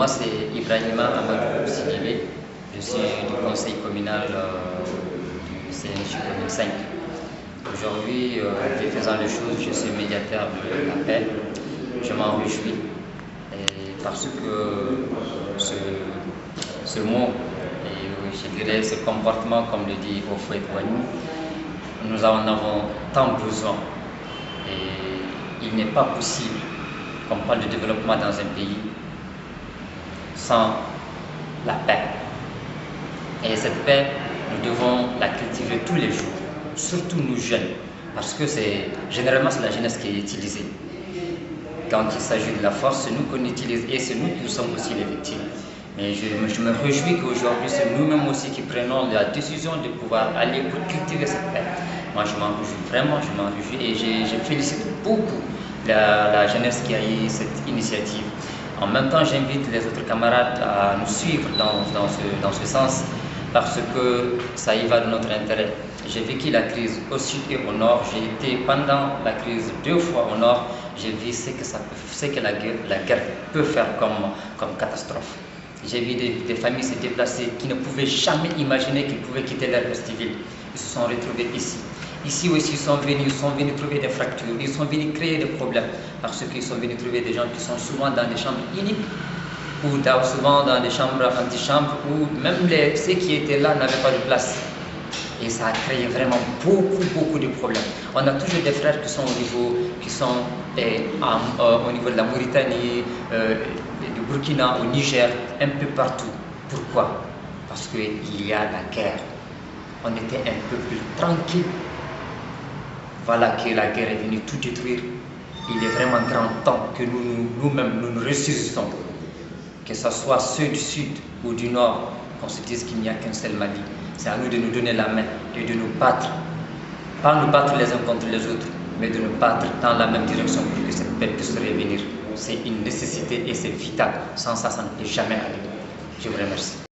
Moi, c'est Ibrahima Amadou Sidibé. Je suis du conseil communal du CNJ Commune 5. Aujourd'hui, faisant les choses, je suis médiateur de la paix. Je m'en réjouis parce que ce mot, et je dirais ce comportement, comme le dit Houphouët Boigny, nous en avons tant besoin. Et il n'est pas possible qu'on parle de développement dans un pays sans la paix. Et cette paix, nous devons la cultiver tous les jours, surtout nous jeunes, parce que généralement c'est la jeunesse qui est utilisée. Quand il s'agit de la force, c'est nous qu'on utilise et c'est nous qui sommes aussi les victimes. Mais je me réjouis qu'aujourd'hui, c'est nous-mêmes aussi qui prenons la décision de pouvoir aller pour cultiver cette paix. Moi, je m'en réjouis vraiment, je m'en réjouis et je félicite beaucoup la jeunesse qui a eu cette initiative. En même temps, j'invite les autres camarades à nous suivre dans ce sens parce que ça y va de notre intérêt. J'ai vécu la crise au sud et au nord. J'ai été pendant la crise 2 fois au nord. J'ai vu ce que la guerre peut faire comme catastrophe. J'ai vu des familles se déplacer qui ne pouvaient jamais imaginer qu'ils pouvaient quitter leur civil. Ils se sont retrouvés ici. Ici aussi, ils sont venus trouver des fractures, ils sont venus créer des problèmes parce qu'ils sont venus trouver des gens qui sont souvent dans des chambres uniques ou souvent dans des chambres antichambres où même ceux qui étaient là n'avaient pas de place. Et ça a créé vraiment beaucoup de problèmes. On a toujours des frères qui sont au niveau de la Mauritanie, du Burkina, au Niger, un peu partout. Pourquoi? Parce qu'il y a la guerre. On était un peu plus tranquille. Voilà que la guerre est venue tout détruire. Il est vraiment grand temps que nous-mêmes nous ressuscitons. Que ce soit ceux du sud ou du nord, qu'on se dise qu'il n'y a qu'un seul Mali. C'est à nous de nous donner la main et de nous battre. Pas nous battre les uns contre les autres, mais de nous battre dans la même direction pour que cette paix puisse revenir. C'est une nécessité et c'est vital. Sans ça, ça ne peut jamais aller. Je vous remercie.